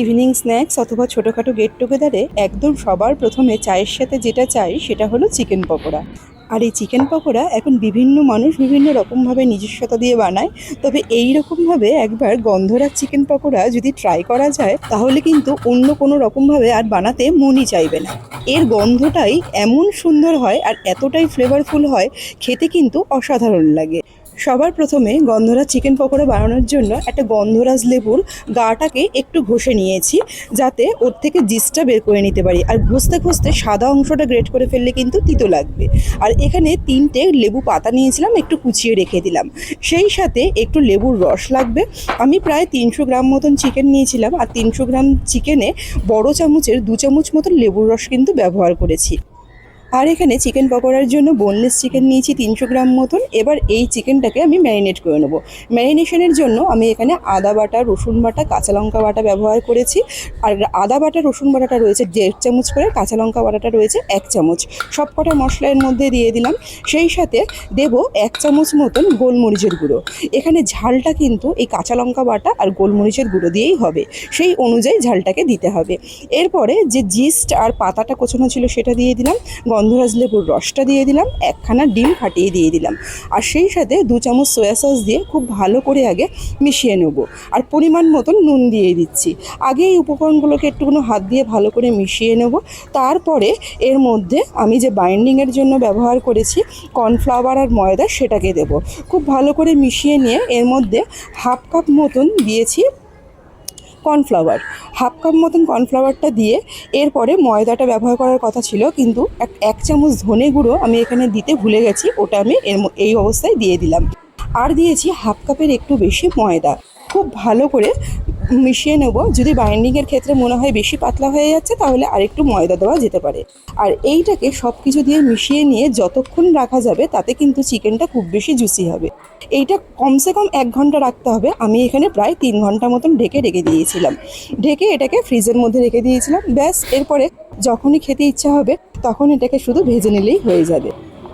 Evening snacks অথবা ছোটোখাটো gate টুগেদারে একদম সবার প্রথমে চায়ের সাথে যেটা চাই সেটা হলো চিকেন পকোড়া। আর এই চিকেন পকোড়া এখন বিভিন্ন মানুষ বিভিন্ন রকমভাবে নিজস্বতা দিয়ে বানায়। তবে এই রকমভাবে একবার গন্ধরাজ চিকেন পকোড়া যদি ট্রাই করা যায় তাহলে কিন্তু অন্য কোনো রকমভাবে আর বানাতে মনই চাইবে না। এর গন্ধটাই এমন সুন্দর হয় আর এতটাই ফ্লেভারফুল হয়, খেতে কিন্তু অসাধারণ লাগে। সবার প্রথমে গন্ধরাজ চিকেন পকোড়া বানানোর জন্য একটা গন্ধরাজ লেবুর গাটাকে একটু ঘষে নিয়েছি, যাতে ওর থেকে জিসটা বের করে নিতে পারি। আর ঘষতে ঘষতে সাদা অংশটা গ্রেট করে ফেললে কিন্তু তিতো লাগবে। আর এখানে 3টে লেবু পাতা নিয়েছিলাম, একটু কুচিয়ে রেখে দিলাম। সেই সাথে একটু লেবুর রস লাগবে। আমি প্রায় 300 গ্রাম মতন চিকেন নিয়েছিলাম, আর 300 গ্রাম চিকেনে বড় চামচের 2 চামচ মতন লেবুর রস কিন্তু ব্যবহার করেছি। আর এখানে চিকেন পকোড়ার জন্য বোনলেস চিকেন নিয়েছি 300 গ্রাম মতন। এবার এই চিকেনটাকে আমি ম্যারিনেট করে নেবো। ম্যারিনেশনের জন্য আমি এখানে আদা বাটা, রসুন বাটা, কাঁচা লঙ্কা বাটা ব্যবহার করেছি। আর আদা বাটা রসুন বাটাটা রয়েছে 1.5 চামচ করে, কাঁচা লঙ্কা বাটাটা রয়েছে 1 চামচ। সব কটা মশলা এর মধ্যে দিয়ে দিলাম। সেই সাথে দেব 1 চামচ মতন গোলমরিচের গুঁড়ো। এখানে ঝালটা কিন্তু এই কাঁচা লঙ্কা বাটা আর গোলমরিচের গুঁড়ো দিয়েই হবে, সেই অনুযায়ী ঝালটাকে দিতে হবে। এরপরে যে জিস্ট আর পাতাটা কোচানো ছিল সেটা দিয়ে দিলাম, গন্ধরাজ লেবুর রসটা দিয়ে দিলাম, একখানা ডিম ফাটিয়ে দিয়ে দিলাম। আর সেই সাথে 2 চামচ সয়া সস দিয়ে খুব ভালো করে আগে মিশিয়ে নেব। আর পরিমাণ মতন নুন দিয়ে দিচ্ছি। আগে এই উপকরণগুলোকে একটুখানি হাত দিয়ে ভালো করে মিশিয়ে নেব। তারপরে এর মধ্যে আমি যে বাইন্ডিংয়ের জন্য ব্যবহার করেছি কর্নফ্লাওয়ার আর ময়দা, সেটাকে দেব। খুব ভালো করে মিশিয়ে নিয়ে এর মধ্যে হাফ কাপ মতন দিয়েছি কর্নফ্লাওয়ার। হাফ কাপ মতন কর্নফ্লাওয়ারটা দিয়ে এরপরে ময়দাটা ব্যবহার করার কথা ছিল, কিন্তু 1 চামচ ধনে গুঁড়ো আমি এখানে দিতে ভুলে গেছি, ওটা আমি এই অবস্থায় দিয়ে দিলাম। আর দিয়েছি হাফ কাপের একটু বেশি ময়দা। খুব ভালো করে মিশিয়ে নেব। যদি বাইন্ডিংয়ের ক্ষেত্রে মনে হয় বেশি পাতলা হয়ে যাচ্ছে তাহলে আরেকটু ময়দা দেওয়া যেতে পারে। আর এইটাকে সব কিছু দিয়ে মিশিয়ে নিয়ে যতক্ষণ রাখা যাবে তাতে কিন্তু চিকেনটা খুব বেশি জুসি হবে। এইটা কমসে কম 1 ঘন্টা রাখতে হবে। আমি এখানে প্রায় 3 ঘন্টা মতন ঢেকে দিয়েছিলাম। ঢেকে এটাকে ফ্রিজের মধ্যে রেখে দিয়েছিলাম। ব্যাস, এরপরে যখনই খেতে ইচ্ছা হবে তখন এটাকে শুধু ভেজে নিলেই হয়ে যাবে।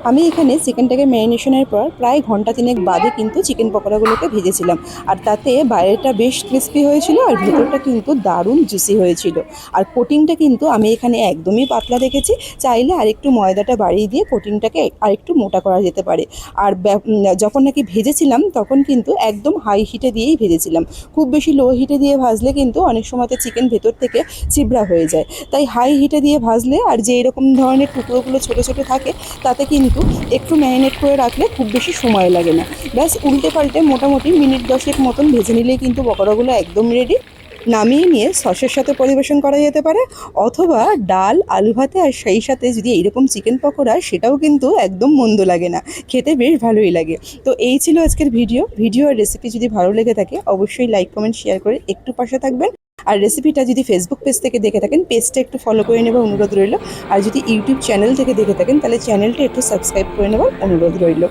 আমি এখানে চিকেনটাকে ম্যারিনেশনের পর প্রায় ঘন্টা 3 বাদে কিন্তু চিকেন পকোড়াগুলোকে ভেজেছিলাম। আর তাতে বাইরেটা বেশ ক্রিস্পি হয়েছিল আর ভেতরটা কিন্তু দারুণ জুসি হয়েছিল। আর কোটিংটা কিন্তু আমি এখানে একদমই পাতলা রেখেছি। চাইলে আরেকটু ময়দাটা বাড়িয়ে দিয়ে কোটিংটাকে আরেকটু মোটা করা যেতে পারে। আর যখন নাকি ভেজেছিলাম তখন কিন্তু একদম হাই হিটে দিয়েই ভেজেছিলাম। খুব বেশি লো হিটে দিয়ে ভাজলে কিন্তু অনেক সময়তে চিকেন ভেতর থেকে চিবড়া হয়ে যায়। তাই হাই হিটে দিয়ে ভাজলে, আর যে এরকম ধরনের টুকরোগুলো ছোটো ছোটো থাকে, তাতে কিন্তু একটু ম্যারিনেট করে রাখলে খুব বেশি সময় লাগে না। ব্যাস উল্টে পাল্টে মোটামুটি মিনিট 10 মতন ভেজে নিলেই কিন্তু পকোড়াগুলো একদম রেডি। নামিয়ে নিয়ে সসের সাথে পরিবেশন করা যেতে পারে, অথবা ডাল, আলু ভাতে আর সেই সাথে যদি এইরকম চিকেন পকোড়া, সেটাও কিন্তু একদম মন্দ লাগে না, খেতে বেশ ভালোই লাগে। তো এই ছিল আজকের ভিডিও আর রেসিপি যদি ভালো লেগে থাকে অবশ্যই লাইক, কমেন্ট, শেয়ার করে একটু পাশে থাকবেন। আর রেসিপিটা যদি ফেসবুক পেজ থেকে দেখে থাকেন পেজটা একটু ফলো করে নেবার অনুরোধ রইল। আর যদি ইউটিউব চ্যানেল থেকে দেখে থাকেন তাহলে চ্যানেলটা একটু সাবস্ক্রাইব করে নেবার অনুরোধ রইল।